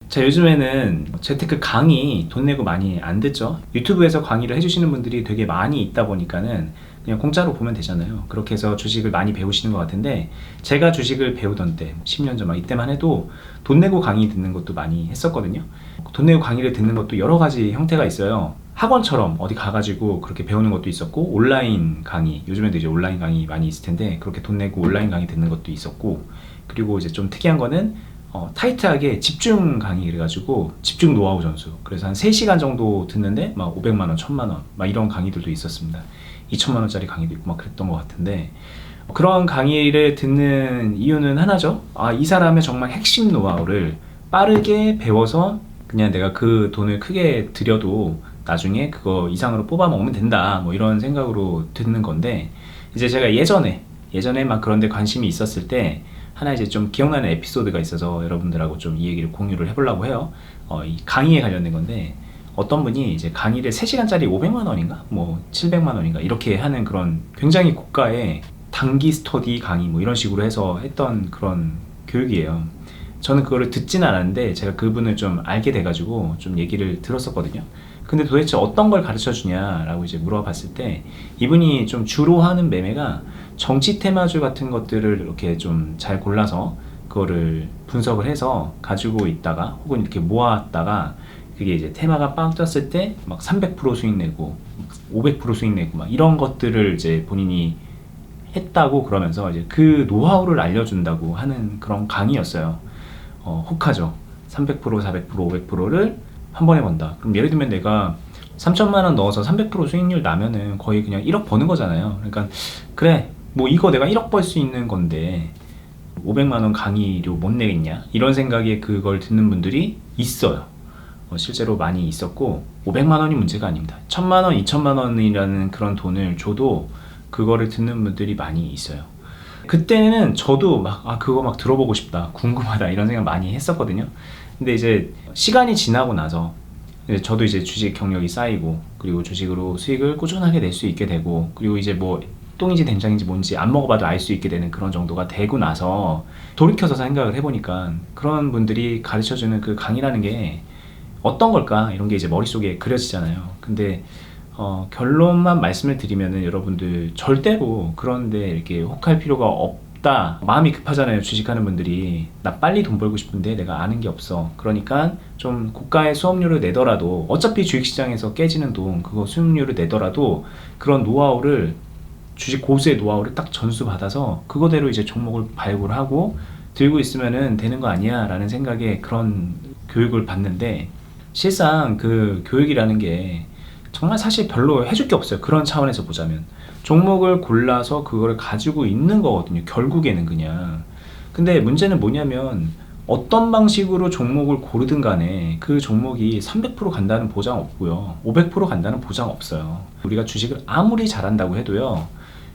자, 요즘에는 재테크 강의 돈 내고 많이 안 듣죠. 유튜브에서 강의를 해주시는 분들이 되게 많이 있다 보니까는 그냥 공짜로 보면 되잖아요. 그렇게 해서 주식을 많이 배우시는 것 같은데, 제가 주식을 배우던 때 10년 전 막 이때만 해도 돈 내고 강의 듣는 것도 많이 했었거든요. 돈 내고 강의를 듣는 것도 여러 가지 형태가 있어요. 학원처럼 어디 가가지고 그렇게 배우는 것도 있었고, 온라인 강의, 요즘에도 이제 온라인 강의 많이 있을 텐데 그렇게 돈 내고 온라인 강의 듣는 것도 있었고, 그리고 이제 좀 특이한 거는 타이트하게 집중 강의 그래가지고 집중 노하우 전수, 그래서 한 3시간 정도 듣는데 막 500만원, 1000만원 막 이런 강의들도 있었습니다. 2000만원짜리 강의도 있고 막 그랬던 것 같은데, 그런 강의를 듣는 이유는 하나죠. 이 사람의 정말 핵심 노하우를 빠르게 배워서 그냥 내가 그 돈을 크게 들여도 나중에 그거 이상으로 뽑아 먹으면 된다, 뭐 이런 생각으로 듣는 건데, 이제 제가 예전에 막 그런 데 관심이 있었을 때 하나 이제 좀 기억나는 에피소드가 있어서 여러분들하고 좀 이 얘기를 공유를 해보려고 해요. 이 강의에 관련된 건데, 어떤 분이 이제 강의를 3시간짜리 500만 원인가? 뭐 700만 원인가? 이렇게 하는 그런 굉장히 고가의 단기 스터디 강의 뭐 이런 식으로 해서 했던 그런 교육이에요. 저는 그거를 듣진 않았는데 제가 그분을 좀 알게 돼가지고 좀 얘기를 들었었거든요. 근데 도대체 어떤 걸 가르쳐 주냐라고 이제 물어봤을 때, 이분이 좀 주로 하는 매매가 정치 테마주 같은 것들을 이렇게 좀 잘 골라서 그거를 분석을 해서 가지고 있다가 혹은 이렇게 모았다가, 그게 이제 테마가 빵 떴을 때 막 300% 수익 내고 500% 수익 내고 막 이런 것들을 이제 본인이 했다고 그러면서 이제 그 노하우를 알려준다고 하는 그런 강의였어요. 혹하죠. 300%, 400%, 500%를 한 번에 번다. 그럼 예를 들면 내가 3천만 원 넣어서 300% 수익률 나면은 거의 그냥 1억 버는 거잖아요. 그러니까 그래, 뭐 이거 내가 1억 벌 수 있는 건데 500만 원 강의료 못 내겠냐? 이런 생각에 그걸 듣는 분들이 있어요. 실제로 많이 있었고, 500만 원이 문제가 아닙니다. 1000만 원, 2000만 원이라는 그런 돈을 줘도 그거를 듣는 분들이 많이 있어요. 그때는 저도 막 그거 막 들어보고 싶다, 궁금하다 이런 생각 많이 했었거든요. 근데 이제 시간이 지나고 나서 저도 이제 주식 경력이 쌓이고, 그리고 주식으로 수익을 꾸준하게 낼 수 있게 되고, 그리고 이제 뭐 똥인지 된장인지 뭔지 안 먹어봐도 알 수 있게 되는 그런 정도가 되고 나서 돌이켜서 생각을 해보니까, 그런 분들이 가르쳐주는 그 강의라는 게 어떤 걸까, 이런 게 이제 머릿속에 그려지잖아요. 근데 결론만 말씀을 드리면은, 여러분들 절대로 그런데 이렇게 혹할 필요가 없다. 마음이 급하잖아요, 주식하는 분들이. 나 빨리 돈 벌고 싶은데 내가 아는 게 없어. 그러니까 좀 고가의 수업료를 내더라도, 어차피 주식시장에서 깨지는 돈, 그거 수익률을 내더라도 그런 노하우를, 주식 고수의 노하우를 딱 전수받아서 그거대로 이제 종목을 발굴하고 들고 있으면은 되는 거 아니야 라는 생각에 그런 교육을 받는데, 실상 그 교육이라는 게 정말 사실 별로 해줄 게 없어요. 그런 차원에서 보자면 종목을 골라서 그걸 가지고 있는 거거든요, 결국에는 그냥. 근데 문제는 뭐냐면, 어떤 방식으로 종목을 고르든 간에 그 종목이 300% 간다는 보장 없고요, 500% 간다는 보장 없어요. 우리가 주식을 아무리 잘한다고 해도요,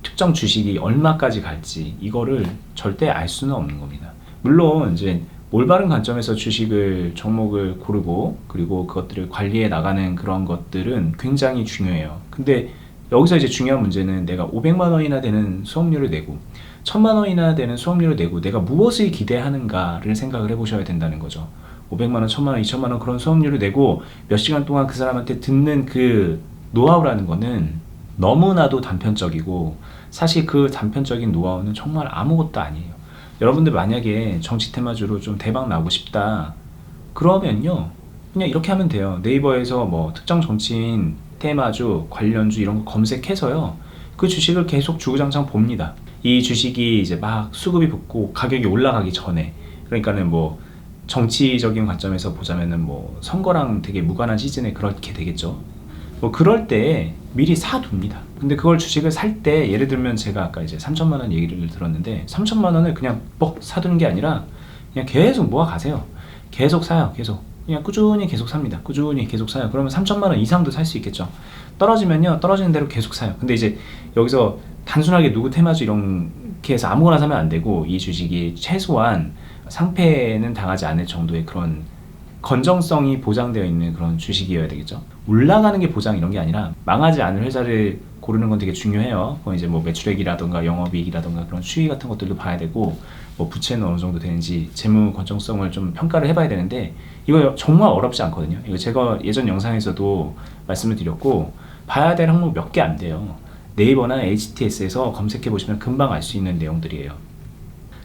특정 주식이 얼마까지 갈지 이거를 절대 알 수는 없는 겁니다. 물론 이제 올바른 관점에서 주식을, 종목을 고르고 그리고 그것들을 관리해 나가는 그런 것들은 굉장히 중요해요. 근데 여기서 이제 중요한 문제는, 내가 500만 원이나 되는 수업료를 내고 1000만 원이나 되는 수업료를 내고 내가 무엇을 기대하는가를 생각을 해보셔야 된다는 거죠. 500만 원, 1000만 원, 2000만 원 그런 수업료를 내고 몇 시간 동안 그 사람한테 듣는 그 노하우라는 거는 너무나도 단편적이고, 사실 그 단편적인 노하우는 정말 아무것도 아니에요. 여러분들 만약에 정치 테마주로 좀 대박 나고 싶다 그러면요, 그냥 이렇게 하면 돼요. 네이버에서 뭐 특정 정치인 테마주, 관련주 이런 거 검색해서요, 그 주식을 계속 주구장창 봅니다. 이 주식이 이제 막 수급이 붙고 가격이 올라가기 전에, 그러니까는 뭐 정치적인 관점에서 보자면은 뭐 선거랑 되게 무관한 시즌에 그렇게 되겠죠. 뭐 그럴 때 미리 사둡니다. 근데 그걸 주식을 살 때, 예를 들면 제가 아까 이제 3천만 원 얘기를 들었는데, 3천만 원을 그냥 뻑 사두는 게 아니라 그냥 계속 모아 가세요. 계속 사요. 계속 그냥 꾸준히 계속 삽니다. 꾸준히 계속 사요. 그러면 3천만 원 이상도 살 수 있겠죠. 떨어지면요, 떨어지는 대로 계속 사요. 근데 이제 여기서 단순하게 누구 테마주 이렇게 해서 아무거나 사면 안 되고, 이 주식이 최소한 상패는 당하지 않을 정도의 그런 건정성이 보장되어 있는 그런 주식이어야 되겠죠. 올라가는 게 보장 이런 게 아니라 망하지 않을 회사를 고르는 건 되게 중요해요. 그건 이제 뭐 매출액이라던가 영업이익이라던가 그런 수익 같은 것들도 봐야 되고, 뭐 부채는 어느 정도 되는지 재무 건정성을 좀 평가를 해봐야 되는데, 이거 정말 어렵지 않거든요. 이거 제가 예전 영상에서도 말씀을 드렸고, 봐야 될 항목 몇 개 안 돼요. 네이버나 HTS에서 검색해 보시면 금방 알 수 있는 내용들이에요.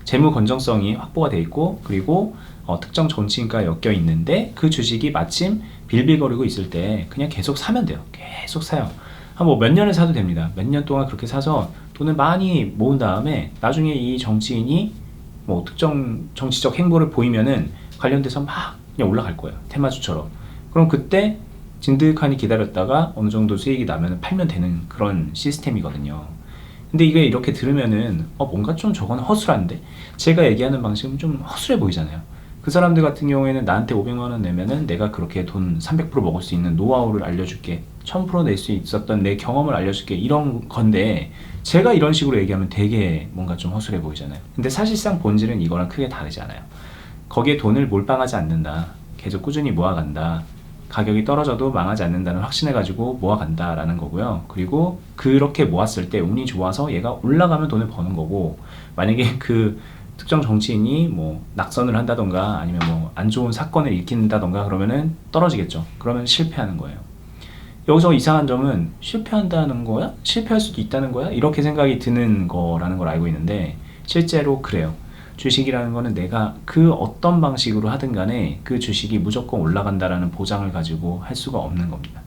재무 건정성이 확보가 돼 있고, 그리고 특정 정치인과 엮여 있는데 그 주식이 마침 빌빌거리고 있을 때 그냥 계속 사면 돼요. 계속 사요. 한 뭐 몇 년을 사도 됩니다. 몇 년 동안 그렇게 사서 돈을 많이 모은 다음에 나중에 이 정치인이 뭐 특정 정치적 행보를 보이면은 관련돼서 막 그냥 올라갈 거예요. 테마주처럼. 그럼 그때 진득하니 기다렸다가 어느 정도 수익이 나면 팔면 되는 그런 시스템이거든요. 근데 이게 이렇게 들으면은 뭔가 좀 저건 허술한데? 제가 얘기하는 방식은 좀 허술해 보이잖아요. 그 사람들 같은 경우에는 나한테 500만 원 내면은 내가 그렇게 돈 300% 먹을 수 있는 노하우를 알려줄게, 1000% 낼 수 있었던 내 경험을 알려줄게, 이런 건데 제가 이런 식으로 얘기하면 되게 뭔가 좀 허술해 보이잖아요. 근데 사실상 본질은 이거랑 크게 다르지 않아요. 거기에 돈을 몰빵하지 않는다, 계속 꾸준히 모아간다, 가격이 떨어져도 망하지 않는다는 확신해가지고 모아간다라는 거고요. 그리고 그렇게 모았을 때 운이 좋아서 얘가 올라가면 돈을 버는 거고, 만약에 그 특정 정치인이 뭐 낙선을 한다던가 아니면 뭐 안 좋은 사건을 일으킨다던가 그러면은 떨어지겠죠. 그러면 실패하는 거예요. 여기서 이상한 점은 실패한다는 거야? 실패할 수도 있다는 거야? 이렇게 생각이 드는 거라는 걸 알고 있는데, 실제로 그래요. 주식이라는 거는 내가 그 어떤 방식으로 하든 간에 그 주식이 무조건 올라간다라는 보장을 가지고 할 수가 없는 겁니다.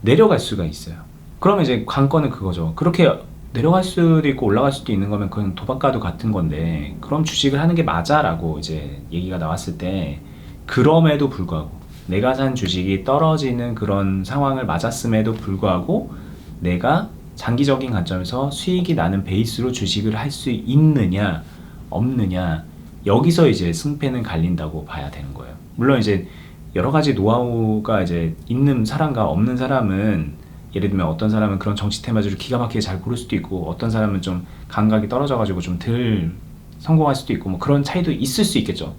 내려갈 수가 있어요. 그러면 이제 관건은 그거죠. 그렇게 내려갈 수도 있고 올라갈 수도 있는 거면 그건 도박과도 같은 건데, 그럼 주식을 하는 게 맞아? 라고 이제 얘기가 나왔을 때, 그럼에도 불구하고 내가 산 주식이 떨어지는 그런 상황을 맞았음에도 불구하고 내가 장기적인 관점에서 수익이 나는 베이스로 주식을 할 수 있느냐 없느냐, 여기서 이제 승패는 갈린다고 봐야 되는 거예요. 물론 이제 여러 가지 노하우가 이제 있는 사람과 없는 사람은, 예를 들면 어떤 사람은 그런 정치 테마주를 기가 막히게 잘 고를 수도 있고, 어떤 사람은 좀 감각이 떨어져가지고 좀 덜 성공할 수도 있고, 뭐 그런 차이도 있을 수 있겠죠.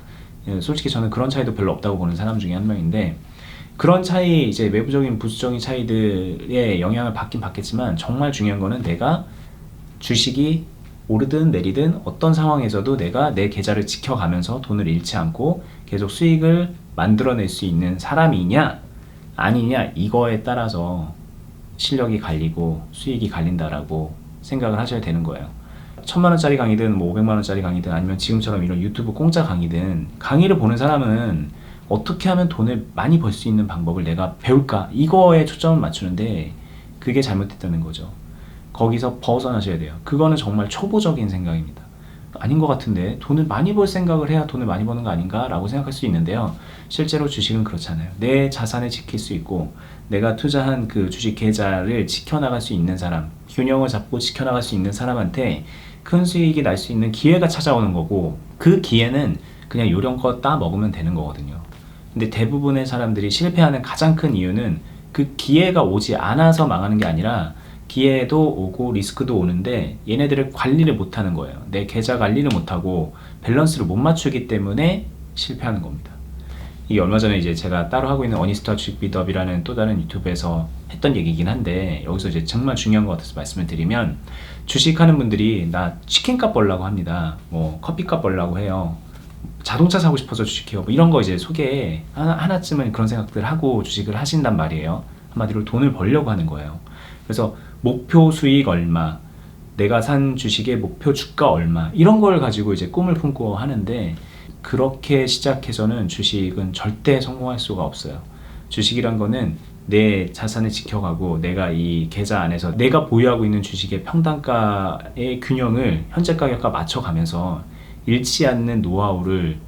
솔직히 저는 그런 차이도 별로 없다고 보는 사람 중에 한 명인데, 그런 차이, 이제 외부적인 부수적인 차이들의 영향을 받긴 받겠지만, 정말 중요한 거는 내가 주식이 오르든 내리든 어떤 상황에서도 내가 내 계좌를 지켜가면서 돈을 잃지 않고 계속 수익을 만들어낼 수 있는 사람이냐 아니냐, 이거에 따라서 실력이 갈리고 수익이 갈린다라고 생각을 하셔야 되는 거예요. 1000만원짜리 강의든 뭐 500만원짜리 강의든 아니면 지금처럼 이런 유튜브 공짜 강의든, 강의를 보는 사람은 어떻게 하면 돈을 많이 벌 수 있는 방법을 내가 배울까, 이거에 초점을 맞추는데 그게 잘못됐다는 거죠. 거기서 벗어나셔야 돼요. 그거는 정말 초보적인 생각입니다. 아닌 것 같은데 돈을 많이 벌 생각을 해야 돈을 많이 버는 거 아닌가 라고 생각할 수 있는데요. 실제로 주식은 그렇잖아요. 내 자산을 지킬 수 있고 내가 투자한 그 주식 계좌를 지켜나갈 수 있는 사람, 균형을 잡고 지켜나갈 수 있는 사람한테 큰 수익이 날 수 있는 기회가 찾아오는 거고, 그 기회는 그냥 요령껏 따 먹으면 되는 거거든요. 근데 대부분의 사람들이 실패하는 가장 큰 이유는 그 기회가 오지 않아서 망하는 게 아니라, 기회도 오고 리스크도 오는데 얘네들을 관리를 못하는 거예요. 내 계좌 관리를 못하고 밸런스를 못 맞추기 때문에 실패하는 겁니다. 이게 얼마 전에 이제 제가 따로 하고 있는 어니스트와 주식 비더업이라는 또 다른 유튜브에서 했던 얘기긴 한데, 여기서 이제 정말 중요한 것 같아서 말씀을 드리면, 주식하는 분들이 나 치킨값 벌라고 합니다. 뭐 커피값 벌라고 해요. 자동차 사고 싶어서 주식해요. 뭐 이런 거 이제 소개에 하나쯤은 그런 생각들 하고 주식을 하신단 말이에요. 한마디로 돈을 벌려고 하는 거예요. 그래서 목표 수익 얼마, 내가 산 주식의 목표 주가 얼마, 이런 걸 가지고 이제 꿈을 품고 하는데, 그렇게 시작해서는 주식은 절대 성공할 수가 없어요. 주식이란 거는 내 자산을 지켜가고 내가 이 계좌 안에서 내가 보유하고 있는 주식의 평단가의 균형을 현재 가격과 맞춰가면서 잃지 않는 노하우를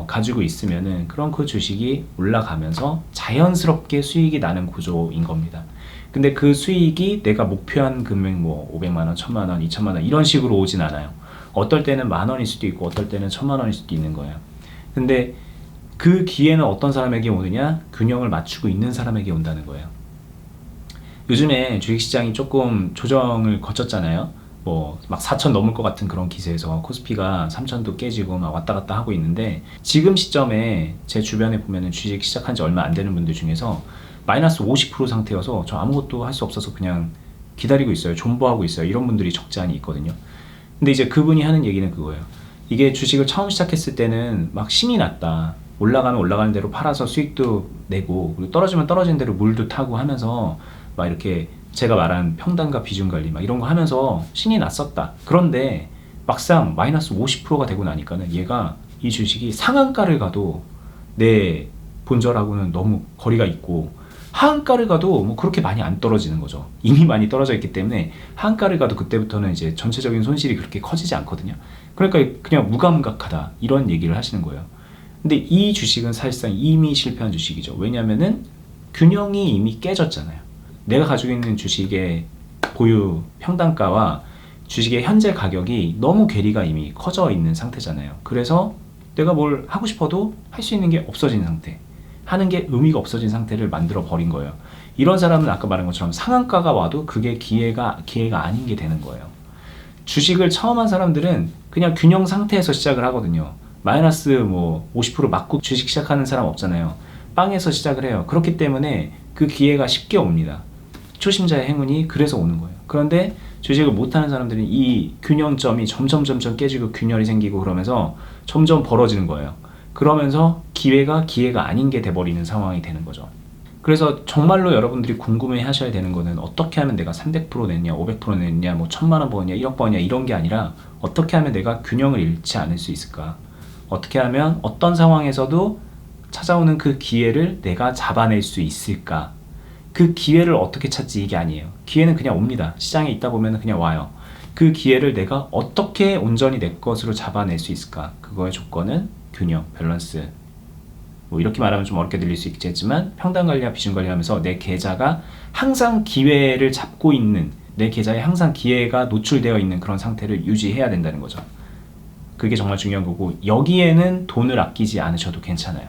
가지고 있으면은, 그런 그 주식이 올라가면서 자연스럽게 수익이 나는 구조인 겁니다. 근데 그 수익이 내가 목표한 금액 뭐 500만원, 1000만원, 2000만원 이런 식으로 오진 않아요. 어떨 때는 만원일 수도 있고 어떨 때는 1000만원일 수도 있는 거예요. 근데 그 기회는 어떤 사람에게 오느냐? 균형을 맞추고 있는 사람에게 온다는 거예요. 요즘에 주식시장이 조금 조정을 거쳤잖아요. 뭐 막 4천 넘을 것 같은 그런 기세에서 코스피가 3천도 깨지고 막 왔다 갔다 하고 있는데, 지금 시점에 제 주변에 보면은 주식 시작한 지 얼마 안 되는 분들 중에서 마이너스 50% 상태여서 저 아무것도 할 수 없어서 그냥 기다리고 있어요. 존버하고 있어요. 이런 분들이 적지 않이 있거든요. 근데 이제 그분이 하는 얘기는 그거예요. 이게 주식을 처음 시작했을 때는 막 신이 났다. 올라가면 올라가는 대로 팔아서 수익도 내고, 그리고 떨어지면 떨어지는 대로 물도 타고 하면서 막 이렇게 제가 말한 평단과 비중 관리 막 이런 거 하면서 신이 났었다. 그런데 막상 마이너스 50%가 되고 나니까는 얘가 이 주식이 상한가를 가도 내 본절하고는 너무 거리가 있고, 하한가를 가도 뭐 그렇게 많이 안 떨어지는 거죠. 이미 많이 떨어져 있기 때문에 하한가를 가도 그때부터는 이제 전체적인 손실이 그렇게 커지지 않거든요. 그러니까 그냥 무감각하다 이런 얘기를 하시는 거예요. 근데 이 주식은 사실상 이미 실패한 주식이죠. 왜냐면은 균형이 이미 깨졌잖아요. 내가 가지고 있는 주식의 보유 평단가와 주식의 현재 가격이 너무 괴리가 이미 커져 있는 상태잖아요. 그래서 내가 뭘 하고 싶어도 할 수 있는 게 없어진 상태, 하는 게 의미가 없어진 상태를 만들어 버린 거예요. 이런 사람은 아까 말한 것처럼 상한가가 와도 그게 기회가 아닌 게 되는 거예요. 주식을 처음 한 사람들은 그냥 균형 상태에서 시작을 하거든요. 마이너스 뭐 50% 맞고 주식 시작하는 사람 없잖아요. 빵에서 시작을 해요. 그렇기 때문에 그 기회가 쉽게 옵니다. 초심자의 행운이 그래서 오는 거예요. 그런데 주식을 못하는 사람들은 이 균형점이 점점 깨지고 균열이 생기고 그러면서 점점 벌어지는 거예요. 그러면서 기회가 아닌 게 돼버리는 상황이 되는 거죠. 그래서 정말로 여러분들이 궁금해 하셔야 되는 거는 어떻게 하면 내가 300% 냈냐, 500% 냈냐, 뭐 1000만 원 버냐, 1억 버냐 이런 게 아니라 어떻게 하면 내가 균형을 잃지 않을 수 있을까? 어떻게 하면 어떤 상황에서도 찾아오는 그 기회를 내가 잡아낼 수 있을까? 그 기회를 어떻게 찾지 이게 아니에요. 기회는 그냥 옵니다. 시장에 있다 보면 그냥 와요. 그 기회를 내가 어떻게 온전히 내 것으로 잡아낼 수 있을까? 그거의 조건은 균형, 밸런스. 뭐 이렇게 말하면 좀 어렵게 들릴 수 있겠지만 평단 관리와 비중 관리하면서 내 계좌가 항상 기회를 잡고 있는, 내 계좌에 항상 기회가 노출되어 있는 그런 상태를 유지해야 된다는 거죠. 그게 정말 중요한 거고, 여기에는 돈을 아끼지 않으셔도 괜찮아요.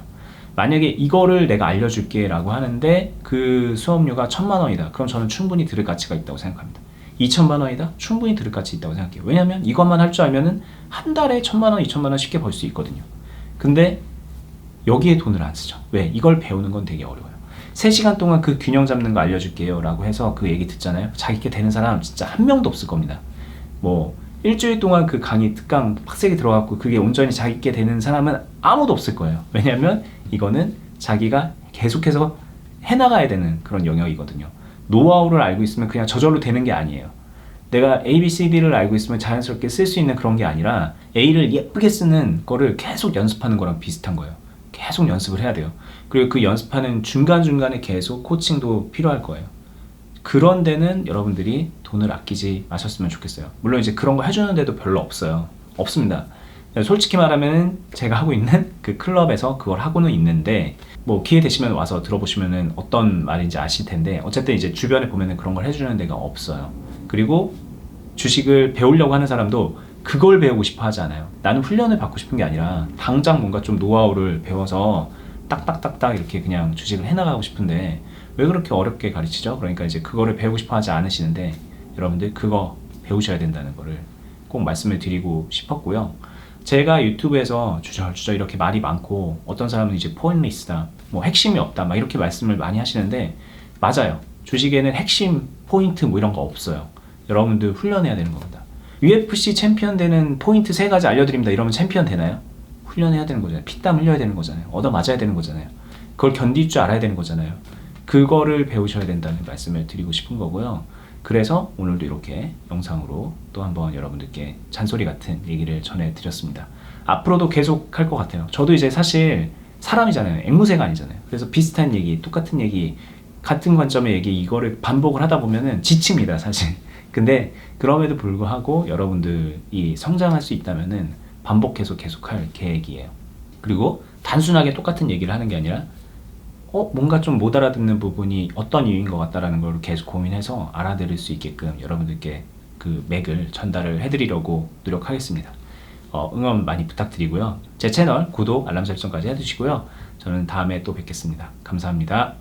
만약에 이거를 내가 알려줄게 라고 하는데 그 수업료가 1000만 원이다. 그럼 저는 충분히 들을 가치가 있다고 생각합니다. 2000만 원이다? 충분히 들을 가치 있다고 생각해요. 왜냐면 이것만 할 줄 알면은 한 달에 1000만 원, 2000만 원 쉽게 벌 수 있거든요. 근데 여기에 돈을 안 쓰죠. 왜? 이걸 배우는 건 되게 어려워요. 3시간 동안 그 균형 잡는 거 알려줄게요 라고 해서 그 얘기 듣잖아요. 자기께 되는 사람 진짜 한 명도 없을 겁니다. 뭐 일주일 동안 그 강의 특강 빡세게 들어갔고 그게 온전히 자기께 되는 사람은 아무도 없을 거예요. 왜냐면 이거는 자기가 계속해서 해나가야 되는 그런 영역이거든요. 노하우를 알고 있으면 그냥 저절로 되는 게 아니에요. 내가 A, B, C, D를 알고 있으면 자연스럽게 쓸 수 있는 그런 게 아니라 A를 예쁘게 쓰는 거를 계속 연습하는 거랑 비슷한 거예요. 계속 연습을 해야 돼요. 그리고 그 연습하는 중간중간에 계속 코칭도 필요할 거예요. 그런 데는 여러분들이 돈을 아끼지 마셨으면 좋겠어요. 물론 이제 그런 거 해주는 데도 별로 없어요. 없습니다. 솔직히 말하면 제가 하고 있는 그 클럽에서 그걸 하고는 있는데, 뭐 기회 되시면 와서 들어보시면은 어떤 말인지 아실 텐데, 어쨌든 이제 주변에 보면은 그런 걸 해주는 데가 없어요. 그리고 주식을 배우려고 하는 사람도 그걸 배우고 싶어 하지 않아요. 나는 훈련을 받고 싶은 게 아니라 당장 뭔가 좀 노하우를 배워서 딱딱딱딱 이렇게 그냥 주식을 해나가고 싶은데 왜 그렇게 어렵게 가르치죠? 그러니까 이제 그거를 배우고 싶어 하지 않으시는데, 여러분들 그거 배우셔야 된다는 거를 꼭 말씀을 드리고 싶었고요. 제가 유튜브에서 주저주저 이렇게 말이 많고 어떤 사람은 이제 포인트리스다, 뭐 핵심이 없다 막 이렇게 말씀을 많이 하시는데, 맞아요. 주식에는 핵심, 포인트 뭐 이런 거 없어요. 여러분들 훈련해야 되는 겁니다. UFC 챔피언 되는 포인트 3가지 알려드립니다. 이러면 챔피언 되나요? 훈련해야 되는 거잖아요. 피땀 흘려야 되는 거잖아요. 얻어 맞아야 되는 거잖아요. 그걸 견딜 줄 알아야 되는 거잖아요. 그거를 배우셔야 된다는 말씀을 드리고 싶은 거고요. 그래서 오늘도 이렇게 영상으로 또 한번 여러분들께 잔소리 같은 얘기를 전해드렸습니다. 앞으로도 계속 할 것 같아요. 저도 이제 사실 사람이잖아요. 앵무새가 아니잖아요. 그래서 비슷한 얘기, 똑같은 얘기, 같은 관점의 얘기 이거를 반복을 하다 보면은 지칩니다, 사실. 근데 그럼에도 불구하고 여러분들이 성장할 수 있다면은 반복해서 계속할 계획이에요. 그리고 단순하게 똑같은 얘기를 하는 게 아니라 뭔가 좀 못 알아듣는 부분이 어떤 이유인 것 같다라는 걸 계속 고민해서 알아들을 수 있게끔 여러분들께 그 맥을 전달을 해드리려고 노력하겠습니다. 응원 많이 부탁드리고요. 제 채널 구독, 알람 설정까지 해주시고요. 저는 다음에 또 뵙겠습니다. 감사합니다.